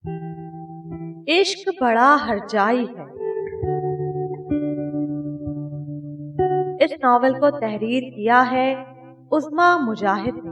عشق بڑا ہرجائی ہے۔ اس ناول کو تحریر کیا ہے عظما مجاہد نے۔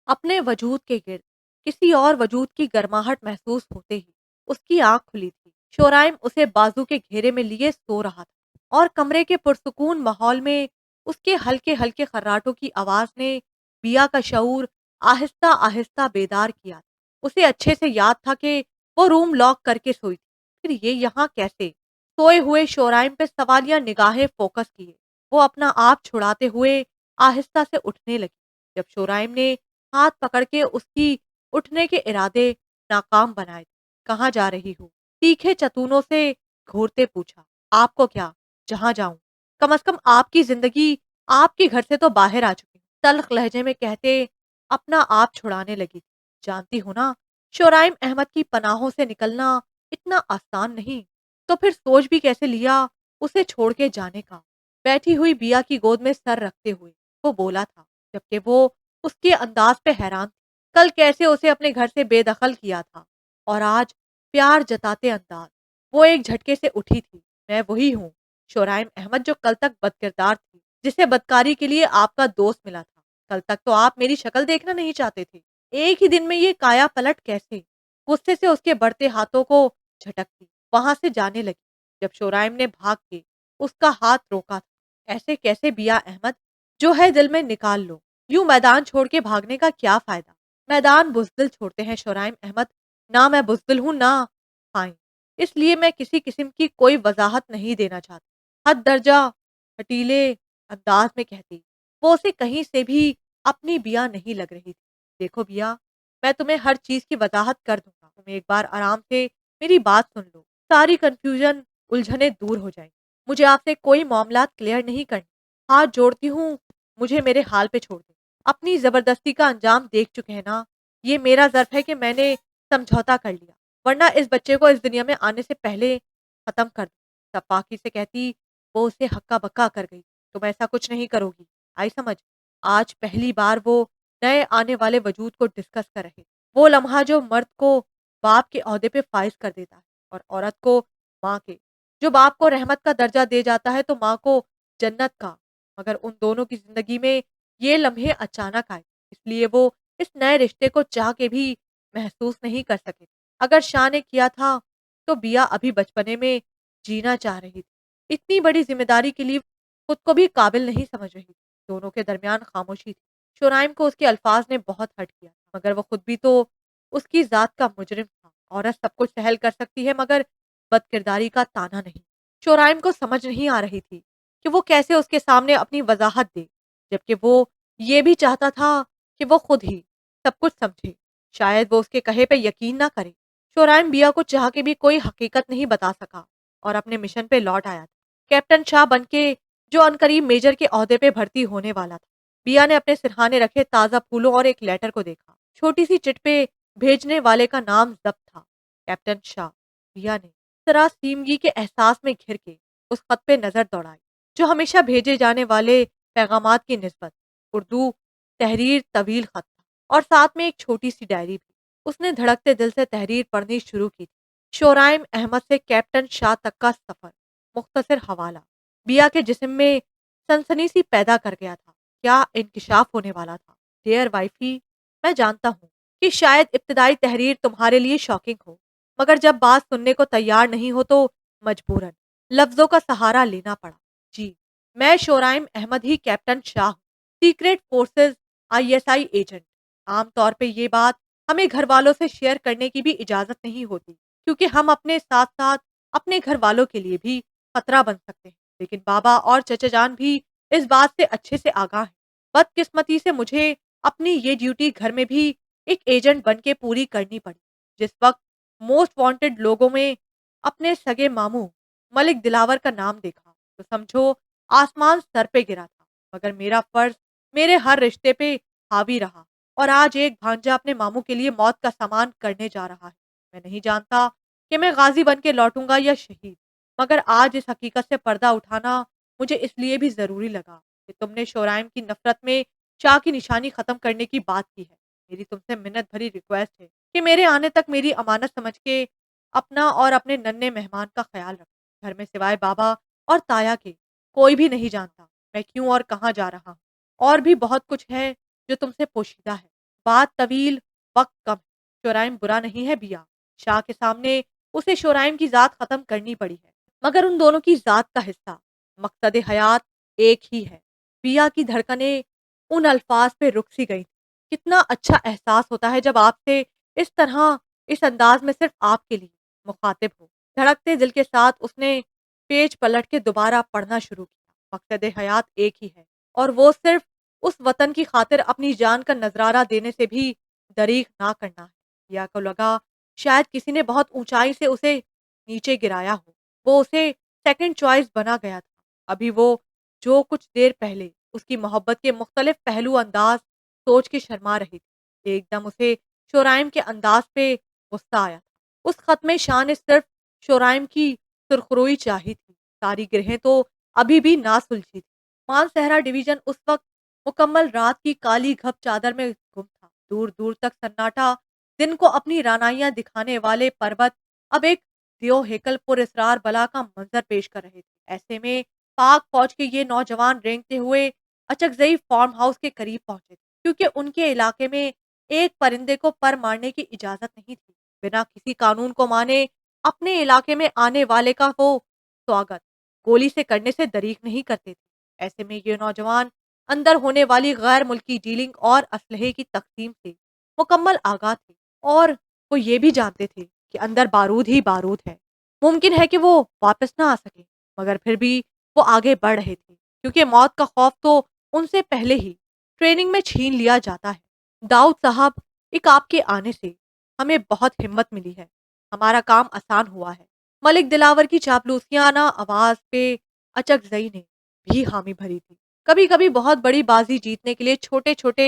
اپنے وجود کے گرد کسی اور وجود کی گرماہٹ محسوس ہوتے ہی اس کی آنکھ کھلی تھی۔ شورائم اسے بازو کے گھیرے میں لیے سو رہا تھا اور کمرے کے پرسکون ماحول میں اس کے ہلکے ہلکے خراٹوں کی آواز نے بیا کا شعور آہستہ آہستہ بیدار کیا۔ اسے اچھے سے یاد تھا کہ وہ روم لاک کر کے سوئی تھی، پھر یہ یہاں کیسے؟ سوئے ہوئے شورائم پہ سوالیہ نگاہیں فوکس کیے۔ وہ اپنا آپ چھڑاتے ہوئے آہستہ سے اٹھنے لگی۔ جب شورائم نے ہاتھ پکڑ کے اس کی اٹھنے کے ارادے ناکام بنائے، کہاں جا رہی ہو؟ تیکھے چتونوں سے گھورتے پوچھا۔ آپ کو کیا؟ جہاں جاؤں، کم از کم آپ کی زندگی آپ کے گھر سے تو باہر آ چکی۔ تلخ لہجے میں کہتے اپنا آپ چھڑانے لگی۔ جانتی ہو نا، شورائم احمد کی پناہوں سے نکلنا اتنا آسان نہیں، تو پھر سوچ بھی کیسے لیا اسے چھوڑ کے جانے کا؟ بیٹھی ہوئی بیا کی گود میں سر رکھتے ہوئے وہ بولا تھا، جبکہ وہ اس کے انداز پہ حیران تھی۔ کل کیسے اسے اپنے گھر سے بے دخل کیا تھا اور آج پیار جتاتے انداز۔ وہ ایک جھٹکے سے اٹھی تھی۔ میں وہی ہوں شورائم احمد جو کل تک بد کردار تھی، جسے بدکاری کے لیے آپ کا دوست ملا تھا۔ کل تک تو آپ میری شکل دیکھنا نہیں چاہتے تھے، ایک ہی دن میں یہ کایا پلٹ کیسے؟ غصے سے اس کے بڑھتے ہاتھوں کو جھٹکتی وہاں سے جانے لگی، جب شورائم نے بھاگ کے اس کا ہاتھ روکا تھا۔ ایسے کیسے بیا احمد، جو ہے دل میں نکال لو، یوں میدان چھوڑ کے بھاگنے کا کیا فائدہ؟ میدان بزدل چھوڑتے ہیں شورائم احمد، نہ میں بزدل ہوں نہ خائن، اس لیے میں کسی قسم کی کوئی وضاحت نہیں دینا چاہتی۔ حد درجہ ہٹیلے انداز میں کہتی۔ وہ اسے کہیں سے بھی اپنی بیا نہیں لگ رہی تھی۔ دیکھو بیا، میں تمہیں ہر چیز کی وضاحت کر دوں گا، تم ایک بار آرام سے میری بات سن لو، ساری کنفیوژن الجھنیں دور ہو جائیں۔ مجھے آپ سے کوئی معاملات کلیئر نہیں کرنے، ہاتھ جوڑتی ہوں، مجھے میرے حال پہ چھوڑ دیں۔ اپنی زبردستی کا انجام دیکھ چکے ہیں نا، یہ میرا ظرف ہے کہ میں نے سمجھوتا کر لیا، ورنہ اس بچے کو اس دنیا میں آنے سے پہلے ختم کر دوں۔ صفاقی سے کہتی وہ اسے ہکا بکا کر گئی۔ تم ایسا کچھ نہیں کرو گی، آئی سمجھ؟ آج پہلی بار وہ نئے آنے والے وجود کو ڈسکس کر رہے، وہ لمحہ جو مرد کو باپ کے عہدے پہ فائز کر دیتا ہے اور عورت کو ماں کے، جو باپ کو رحمت کا درجہ دے جاتا ہے تو ماں کو جنت کا۔ مگر ان دونوں کی زندگی میں یہ لمحے اچانک آئے، اس لیے وہ اس نئے رشتے کو چاہ کے بھی محسوس نہیں کر سکے۔ اگر شاہ نے کیا تھا تو بیا ابھی بچپنے میں جینا چاہ رہی تھی، اتنی بڑی ذمہ داری کے لیے خود کو بھی قابل نہیں سمجھ رہی تھی۔ دونوں کے درمیان خاموشی تھی۔ شورائم کو اس کے الفاظ نے بہت ہرٹ کیا، مگر وہ خود بھی تو اس کی ذات کا مجرم تھا۔ عورت سب کچھ سہل کر سکتی ہے مگر بد کرداری کا تانا نہیں۔ شورائم کو سمجھ نہیں آ رہی تھی کہ وہ کیسے اس کے سامنے اپنی وضاحت دے، جبکہ وہ یہ بھی چاہتا تھا کہ وہ خود ہی سب کچھ سمجھے۔ شاید وہ اس کے کہے پہ یقین نہ کرے۔ شورائم بیا کو چاہ کے بھی کوئی حقیقت نہیں بتا سکا اور اپنے مشن پہ لوٹ آیا تھا، کیپٹن شاہ بن کے، جو عنقریب میجر کے عہدے پہ بھرتی ہونے والا تھا۔ بیا نے اپنے سرہانے رکھے تازہ پھولوں اور ایک لیٹر کو دیکھا۔ چھوٹی سی چٹ پہ بھیجنے والے کا نام ضبط تھا، کیپٹن شاہ۔ بیا نے سراسیمگی کے احساس میں گھر کے اس خط پہ نظر دوڑائی، جو ہمیشہ بھیجے جانے والے پیغامات کی نسبت اردو تحریر طویل خط تھا اور ساتھ میں ایک چھوٹی سی ڈائری بھی۔ اس نے دھڑکتے دل سے تحریر پڑھنی شروع کی تھی۔ شورائم احمد سے کیپٹن شاہ تک کا سفر، مختصر حوالہ۔ بیا کے جسم میں سنسنی سی پیدا کر گیا تھا۔ کیا انکشاف ہونے والا تھا؟ ڈیئر وائفی، میں جانتا ہوں کہ شاید ابتدائی تحریر تمہارے لیے شاکنگ ہو، مگر جب بات سننے کو تیار نہیں ہو تو مجبوراً لفظوں کا سہارا لینا پڑا۔ جی، میں شورائم احمد ہی کیپٹن شاہ ہوں، سیکریٹ فورسز ISI ایجنٹ۔ عام طور پہ یہ بات ہمیں گھر والوں سے شیئر کرنے کی بھی اجازت نہیں ہوتی، کیونکہ ہم اپنے ساتھ ساتھ اپنے گھر والوں کے لیے بھی خطرہ بن سکتے ہیں، لیکن بابا اور چچا جان بھی اس بات سے اچھے سے آگاہ ہیں۔ بدقسمتی سے مجھے اپنی یہ ڈیوٹی گھر میں بھی ایک ایجنٹ بن کے پوری کرنی پڑی۔ جس وقت موسٹ وانٹڈ لوگوں میں اپنے سگے ماموں ملک دلاور کا نام دیکھا تو سمجھو آسمان سر پہ گرا تھا، مگر میرا فرض میرے ہر رشتے پہ حاوی رہا اور آج ایک بھانجا اپنے ماموں کے لیے موت کا سامان کرنے جا رہا ہے۔ میں نہیں جانتا کہ میں غازی بن کے لوٹوں گا یا شہید، مگر آج اس حقیقت سے پردہ اٹھانا مجھے اس لیے بھی ضروری لگا کہ تم نے شورائم کی نفرت میں شاہ کی نشانی ختم کرنے کی بات کی ہے۔ میری تم سے منت بھری ریکویسٹ ہے کہ میرے آنے تک میری امانت سمجھ کے اپنا اور اپنے ننھے مہمان کا خیال رکھو۔ گھر میں سوائے بابا اور تایا کے کوئی بھی نہیں جانتا میں کیوں اور کہاں جا رہا ہوں۔ اور بھی بہت کچھ ہے جو تم سے پوشیدہ ہے۔ بات طویل، وقت کم ہے۔ شورائم برا نہیں ہے بیا۔ شاہ کے سامنے اسے شورائم کی ذات ختم کرنی پڑی ہے، مگر ان دونوں کی ذات کا حصہ، مقصد حیات ایک ہی ہے۔ بیا کی دھڑکنیں ان الفاظ پہ رک سی گئی تھی۔ کتنا اچھا احساس ہوتا ہے جب آپ سے اس طرح، اس انداز میں صرف آپ کے لیے مخاطب ہو۔ دھڑکتے دل کے ساتھ اس نے پیج پلٹ کے دوبارہ پڑھنا شروع کیا۔ مقصد حیات ایک ہی ہے، اور وہ صرف اس وطن کی خاطر اپنی جان کا نذرانہ دینے سے بھی دریغ نہ کرنا ہے۔ یا کو لگا شاید کسی نے بہت اونچائی سے اسے نیچے گرایا ہو، وہ اسے سیکنڈ چوائس بنا گیا تھا۔ ابھی وہ جو کچھ دیر پہلے اس کی محبت کے مختلف پہلو انداز سوچ کے شرما رہی تھی، ایک دم اسے شورائم کے انداز پہ غصہ آیا تھا۔ اس ختم شان نے صرف شورائم کی سرخروئی چاہی تھی، ساری گرہیں تو ابھی بھی نہ سلجھی تھی۔ مان سہرا ڈویژن اس وقت مکمل رات کی کالی گھپ چادر میں گم تھا۔ دور دور تک سناٹا، دن کو اپنی رانائیاں دکھانے والے پربت اب ایک دیو ہیکل پر اسرار بلا کا منظر پیش کر رہے تھے۔ ایسے میں پاک فوج کے یہ نوجوان رینگتے ہوئے اچکزئی فارم ہاؤس کے قریب پہنچے تھے، کیونکہ ان کے علاقے میں ایک پرندے کو پر مارنے کی اجازت نہیں تھی۔ بنا کسی قانون کو مانے اپنے علاقے میں آنے والے کا وہ سواگت گولی سے کرنے سے دریغ نہیں کرتے تھے۔ ایسے میں یہ نوجوان اندر ہونے والی غیر ملکی ڈیلنگ اور اسلحے کی تقسیم سے مکمل آگاہ تھے، اور وہ یہ بھی جانتے تھے کہ اندر بارود ہی بارود ہے۔ ممکن ہے کہ وہ واپس نہ آ سکے، مگر پھر بھی وہ آگے بڑھ رہے تھے، کیونکہ موت کا خوف تو ان سے پہلے ہی ٹریننگ میں چھین لیا جاتا ہے۔ داؤد صاحب، ایک آپ کے آنے سے ہمیں بہت ہمت ملی ہے، ہمارا کام آسان ہوا ہے۔ ملک دلاور کی چاپلوسیانہ آواز پہ اچکزئی نے بھی حامی بھری تھی۔ کبھی کبھی بہت بڑی بازی جیتنے کے لیے چھوٹے چھوٹے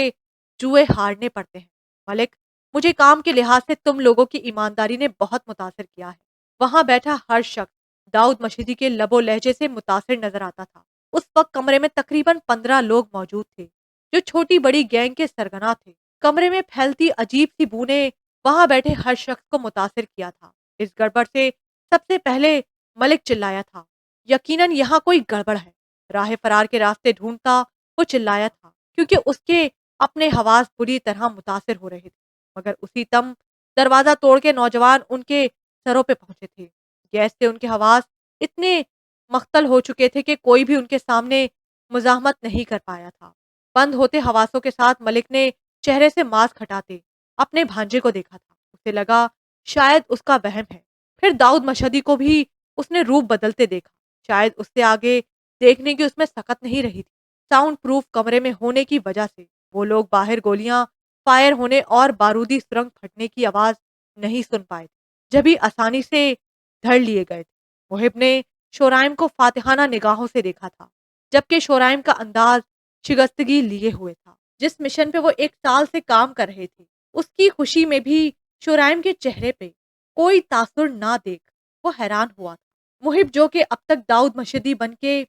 جوئے ہارنے پڑتے ہیں۔ ملک، مجھے کام کے لحاظ سے تم لوگوں کی ایمانداری نے بہت متاثر کیا ہے۔ وہاں بیٹھا ہر شخص داؤد مشہدی کے لب و لہجے سے متاثر نظر آتا تھا۔ اس وقت کمرے میں تقریباً 15 لوگ موجود تھے، جو چھوٹی بڑی گینگ کے سرگنا تھے۔ کمرے میں پھیلتی عجیب سی بو نے وہاں بیٹھے ہر شخص کو متاثر کیا تھا۔ اس گڑبڑ سے سب سے پہلے ملک چلایا تھا، یقیناً یہاں کوئی گڑبڑ ہے۔ راہ فرار کے راستے ڈھونڈتا وہ چلایا تھا، کیونکہ اس کے اپنے حواس بری طرح متاثر ہو رہے تھے۔ مگر اسی تم دروازہ توڑ کے نوجوان ان کے سروں پہ پہنچے تھے۔ گیس سے ان کے حواس اتنے مختل ہو چکے تھے کہ کوئی بھی ان کے سامنے مزاحمت نہیں کر پایا تھا۔ بند ہوتے حواسوں کے ساتھ ملک نے چہرے سے ماسک ہٹاتے اپنے بھانجے کو دیکھا تھا۔ اسے لگا شاید اس کا وہم ہے۔ پھر داؤد مشہدی کو بھی اس نے روپ بدلتے دیکھا۔ شاید اس سے آگے دیکھنے کی اس میں سخت نہیں رہی تھی۔ ساؤنڈ پروف کمرے میں ہونے کی وجہ سے وہ لوگ باہر گولیاں فائر ہونے اور بارودی سرنگ پھٹنے کی آواز نہیں سن پائے تھے، جبھی آسانی سے دھڑ لیے گئے تھے۔ محب نے شورائم کو فاتحانہ نگاہوں سے دیکھا تھا، جبکہ شورائم کا انداز شگستگی لیے ہوئے تھا۔ جس مشن پہ وہ 1 سال سے کام کر رہے تھے، اس کی خوشی میں بھی شورائم کے چہرے پہ کوئی تاثر نہ دیکھ وہ حیران ہوا تھا۔ محب، جو کہ اب تک داؤد مشہدی بن کے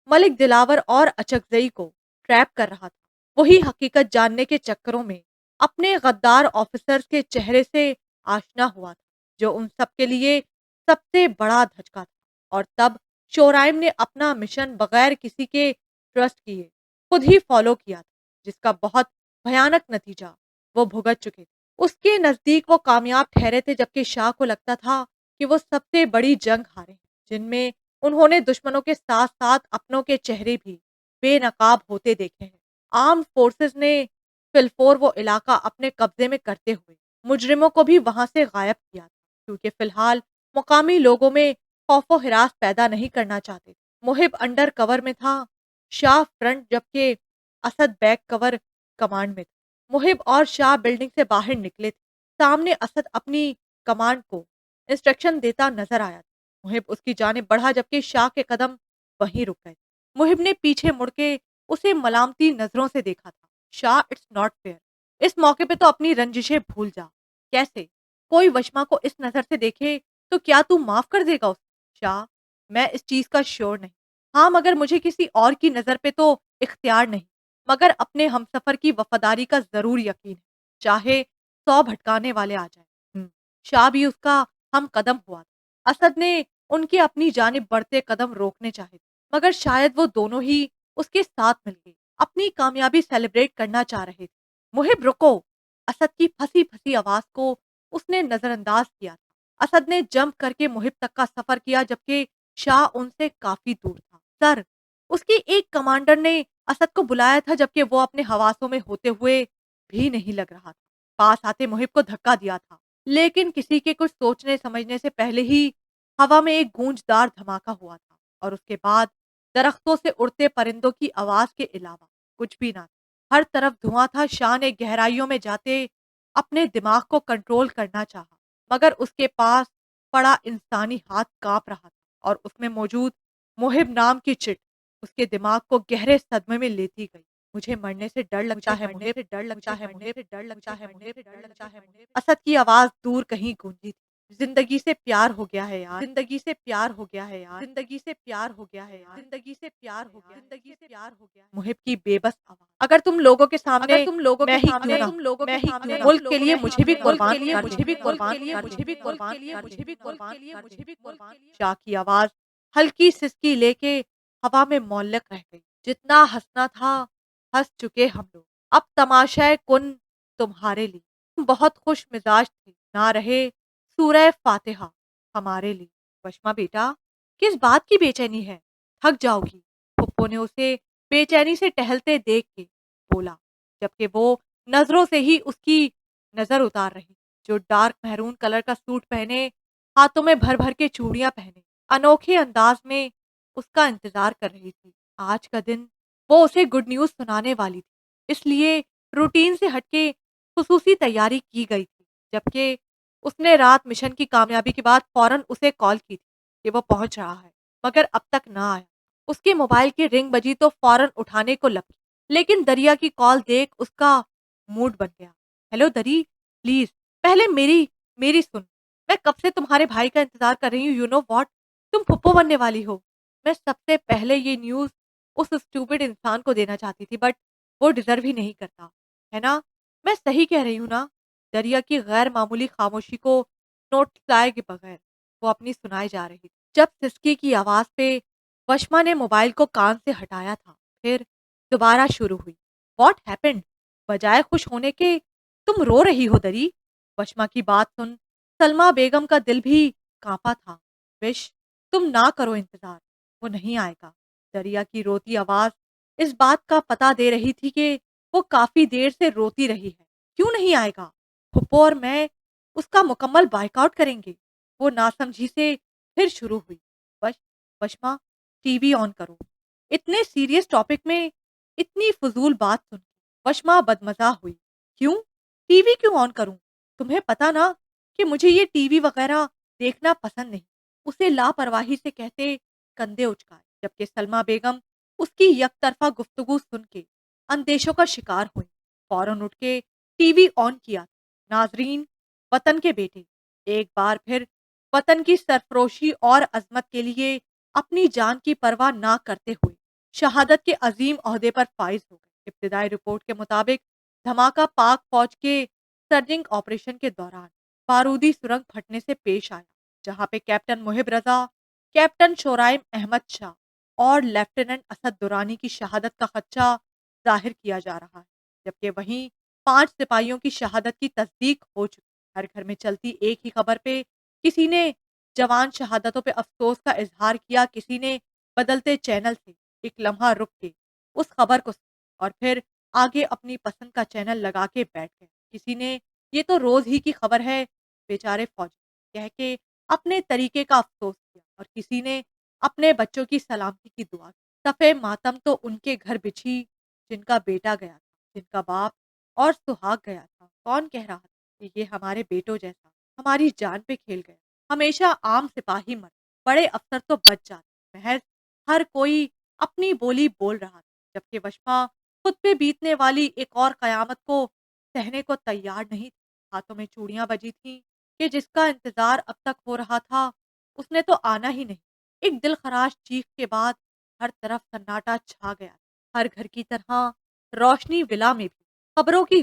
ملک دلاور اور اچکزئی کو ٹریپ کر رہا تھا، وہی حقیقت جاننے کے چکروں میں اپنے غدار آفیسرز کے چہرے سے آشنا ہوا تھا، جو ان سب کے لیے سب سے بڑا دھچکا تھا۔ اور تب شورائم نے اپنا مشن بغیر کسی کے ٹرسٹ کیے خود ہی فالو کیا تھا، جس کا بہت بھیانک نتیجہ وہ بھگت چکے تھے۔ اس کے نزدیک وہ کامیاب ٹھہرے تھے، جبکہ شاہ کو لگتا تھا کہ وہ سب سے بڑی جنگ ہارے ہیں، جن میں انہوں نے دشمنوں کے ساتھ ساتھ اپنوں کے چہرے بھی بے نقاب ہوتے دیکھے ہیں۔ آرمڈ فورسز نے فلفور وہ علاقہ اپنے قبضے میں کرتے ہوئے مجرموں کو بھی وہاں سے غائب کیا تھا، کیونکہ فی الحال مقامی لوگوں میں خوف و ہراس پیدا نہیں کرنا چاہتے۔ محب انڈر کور میں تھا، شاہ فرنٹ، جبکہ اسد بیک کور کمانڈ میں تھا۔ محب اور شاہ بلڈنگ سے باہر نکلے تھے۔ سامنے اسد اپنی کمانڈ کو انسٹرکشن دیتا نظر آیا تھا۔ محب اس کی جانب بڑھا، جبکہ شاہ کے قدم وہیں رک گئے۔ محب نے پیچھے مڑ کے اسے ملامتی نظروں سے دیکھا تھا۔ شاہ، اٹس ناٹ فیئر۔ اس موقع پہ تو اپنی رنجشیں بھول جا۔ کیسے کوئی وشما کو اس نظر سے دیکھے تو کیا تو معاف کر دے گا اسے؟ شاہ، میں اس چیز کا شور نہیں۔ ہاں، مگر مجھے کسی اور کی نظر پہ تو اختیار نہیں، مگر اپنے ہمسفر کی وفاداری کا ضرور یقین ہے۔ چاہے 100 بھٹکانے والے آ جائیں۔ شاہ بھی اس کا ہم قدم ہوا تھا۔ اسد نے ان کے اپنی جانب بڑھتے قدم روکنے چاہے تھے، مگر شاید وہ دونوں ہی اس کے ساتھ مل گئے، اپنی کامیابی سیلیبریٹ کرنا چاہ رہے تھے۔ محب رکو! اسد کی پھنسی پھنسی آواز کو اس نے نظر انداز کیا تھا۔ اسد نے جمپ کر کے محب تک کا سفر کیا جبکہ شاہ ان سے کافی دور تھا۔ سر، اس کے ایک کمانڈر نے اسد کو بلایا تھا جبکہ وہ اپنے حواسوں میں ہوتے ہوئے بھی نہیں لگ رہا تھا۔ پاس آتے محب کو دھکا دیا تھا، لیکن کسی کے کچھ سوچنے سمجھنے سے پہلے ہی ہوا میں ایک گونجدار دھماکہ ہوا تھا اور اس کے بعد درختوں سے اڑتے پرندوں کی آواز کے علاوہ کچھ بھی نہ تھا۔ ہر طرف دھواں تھا۔ شاہ نے گہرائیوں میں جاتے اپنے دماغ کو کنٹرول کرنا چاہا، مگر اس کے پاس پڑا انسانی ہاتھ کانپ رہا تھا اور اس میں موجود محب نام کی چٹ اس کے دماغ کو گہرے صدمے میں لیتی گئی۔ مجھے مرنے سے ڈر لگتا ہے، مجھے ڈر لگتا ہے، مجھے ڈر لگتا ہے، مجھے ڈر لگتا ہے۔ اسد کی آواز دور کہیں گونجی تھی۔ زندگی سے پیار ہو گیا ہے یار، زندگی سے پیار ہو گیا ہے یار، زندگی سے پیار ہو گیا ہے یار، زندگی سے پیار ہو گیا، زندگی سے پیار ہو گیا۔ محب کی بے بس آواز، اگر تم لوگوں کے سامنے میں ہی کیوں نہ، میں ہی کیوں نہ، ملک کے لیے مجھے بھی قربان کر، مجھے بھی قربان کر، مجھے بھی قربان کر، مجھے بھی قربان کر، مجھے بھی قربان کر۔ شاہ کی آواز ہلکی سسکی لے کے ہوا میں معلق رہ گئی۔ جتنا ہنسنا تھا ہنس چکے ہم لوگ، اب تماشائے کن تمہارے لیے۔ تم بہت خوش مزاج تھی، نہ رہے سورہ فاتحہ ہمارے لیے۔ بشمہ بیٹا، کس بات کی بے چینی ہے؟ تھک جاؤ گی، پھپھو نے اسے بے چینی سے ٹہلتے دیکھ کے بولا، جبکہ وہ نظروں سے ہی اس کی نظر اتار رہی، جو ڈارک میرون کلر کا سوٹ پہنے، ہاتھوں میں بھر بھر کے چوڑیاں پہنے، انوکھے انداز میں اس کا انتظار کر رہی تھی۔ آج کا دن وہ اسے گڈ نیوز سنانے والی تھی، اس لیے روٹین سے ہٹ کے خصوصی تیاری کی گئی تھی، جبکہ اس نے رات مشن کی کامیابی کے بعد فوراً اسے کال کی تھی کہ وہ پہنچ رہا ہے، مگر اب تک نہ آیا۔ اس کے موبائل کی رنگ بجی تو فوراً اٹھانے کو لپکی، لیکن دریا کی کال دیکھ اس کا موڈ بن گیا۔ ہیلو دری، پلیز پہلے میری سن، میں کب سے تمہارے بھائی کا انتظار کر رہی ہوں۔ یو نو واٹ، تم پھپھو بننے والی ہو۔ میں سب سے پہلے یہ نیوز اس اسٹوپڈ انسان کو دینا چاہتی تھی، بٹ وہ ڈیزرو ہی نہیں کرتا، ہے نا؟ میں صحیح کہہ رہی ہوں نا؟ دریا کی غیر معمولی خاموشی کو نوٹ لائے کے بغیر وہ اپنی سنائے جا رہی تھی، جب سسکی کی آواز پہ وشما نے موبائل کو کان سے ہٹایا تھا، پھر دوبارہ شروع ہوئی۔ What happened? بجائے خوش ہونے کے تم رو رہی ہو دری۔ وشما کی بات سن سلمہ بیگم کا دل بھی کانپا تھا۔ وش، تم نہ کرو انتظار، وہ نہیں آئے گا۔ دریا کی روتی آواز اس بات کا پتہ دے رہی تھی کہ وہ کافی دیر سے روتی رہی ہے۔ کیوں نہیں آئے گا؟ پھپھو اور میں اس کا مکمل بائیک آؤٹ کریں گے۔ وہ ناسمجھی سے پھر شروع ہوئی۔ وشما، ٹی وی آن کرو۔ اتنے سیریس ٹاپک میں اتنی فضول بات سن وشما بدمزہ ہوئی۔ کیوں؟ ٹی وی کیوں آن کروں؟ تمہیں پتا نا کہ مجھے یہ ٹی وی وغیرہ دیکھنا پسند نہیں۔ اسے لاپرواہی سے کہتے کندھے اچکائے، جبکہ سلمہ بیگم اس کی یک طرفہ گفتگو سن کے اندیشوں کا شکار ہوئی۔ فوراً اٹھ کے ٹی وی آن کیا۔ ناظرین، وطن کے بیٹے ایک بار پھر وطن کی سرفروشی اور عظمت کے لیے اپنی جان کی پرواہ نہ کرتے ہوئے شہادت کے عظیم عہدے پر فائز ہو گئے۔ ابتدائی رپورٹ کے مطابق دھماکہ پاک فوج کے سرجنگ آپریشن کے دوران بارودی سرنگ پھٹنے سے پیش آیا، جہاں پہ کیپٹن محب رضا، کیپٹن شورائم احمد شاہ اور لیفٹیننٹ اسد درانی کی شہادت کا خدشہ ظاہر کیا جا رہا ہے، جبکہ وہیں 5 سپاہیوں کی شہادت کی تصدیق ہو چکی۔ ہر گھر میں چلتی ایک ہی خبر پہ کسی نے جوان شہادتوں پہ افسوس کا اظہار کیا، کسی نے بدلتے چینل سے ایک لمحہ رک کے اس خبر کو اور پھر آگے اپنی پسند کا چینل لگا کے بیٹھ گئے۔ کسی نے یہ تو روز ہی کی خبر ہے بیچارے فوجی کہہ کے اپنے طریقے کا افسوس کیا، اور کسی نے اپنے بچوں کی سلامتی کی دعا کی۔ صفے ماتم تو ان کے گھر بچھی جن کا بیٹا گیا تھا، جن کا باپ اور سہاگ گیا تھا۔ کون کہہ رہا تھا کہ یہ ہمارے بیٹوں جیسا ہماری جان پہ کھیل گیا؟ ہمیشہ عام سپاہی مر، بڑے افسر تو بچ جاتے، محض ہر کوئی اپنی بولی بول رہا تھا، جبکہ وشما خود پہ بیتنے والی ایک اور قیامت کو سہنے کو تیار نہیں تھی۔ ہاتھوں میں چوڑیاں بجی تھیں کہ جس کا انتظار اب تک ہو رہا تھا اس نے تو آنا ہی نہیں۔ ایک دل خراش چیخ کے بعد ہر طرف سناٹا چھا گیا، ہر گھر کی طرح روشنی ولا میں بھی خبروں کی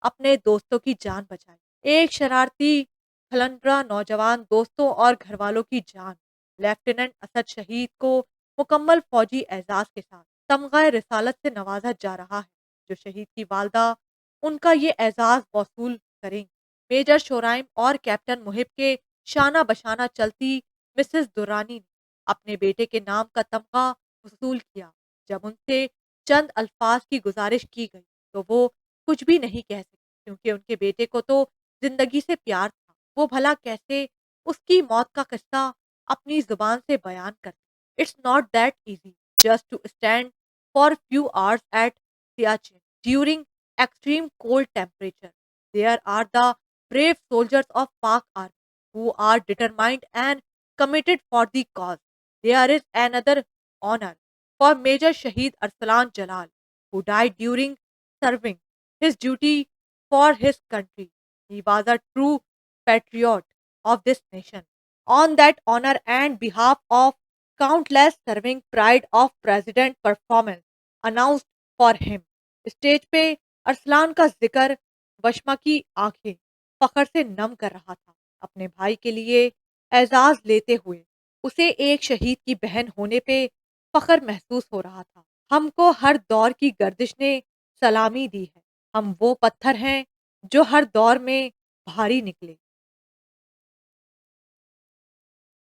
اپنے دوستوں کی جان بچائی۔ ایک شرارتی کھلنڈرا نوجوان دوستوں اور گھر والوں کی جان، لیفٹیننٹ اسد شہید کو مکمل فوجی اعزاز کے ساتھ تمغہ رسالت سے نوازا جا رہا ہے۔ جو شہید کی والدہ ان کا یہ اعزاز موصول کریں گی۔ میجر شورائم اور کیپٹن محب کے شانہ بشانہ چلتی مسز درانی نے اپنے بیٹے کے نام کا تمغہ وصول کیا۔ جب ان سے چند الفاظ کی گزارش کی گئی تو وہ کچھ بھی نہیں کہہ سکی، کیونکہ ان کے بیٹے کو تو زندگی سے پیار تھا۔ وہ بھلا کیسے اس کی موت کا قصہ اپنی زبان سے بیان کرتے؟ It's not that easy just to stand for few hours at Siachen during extreme cold temperature. There are the brave soldiers of Pak Army who are determined and committed for the cause. There is another honor for Major Shahid Arsalan Jalal, who died during serving his duty for his country. He was a true patriot of this nation. On that honor and behalf of countless serving pride of President performance announced for him. Stage پہ ارسلان کا ذکر وشما کی آنکھیں فخر سے نم کر رہا تھا۔ اپنے بھائی کے لیے اعزاز لیتے ہوئے اسے ایک شہید کی بہن ہونے پہ فخر محسوس ہو رہا تھا۔ ہم کو ہر دور کی گردش نے سلامی دی ہے۔ ہم وہ پتھر ہیں جو ہر دور میں بھاری نکلے۔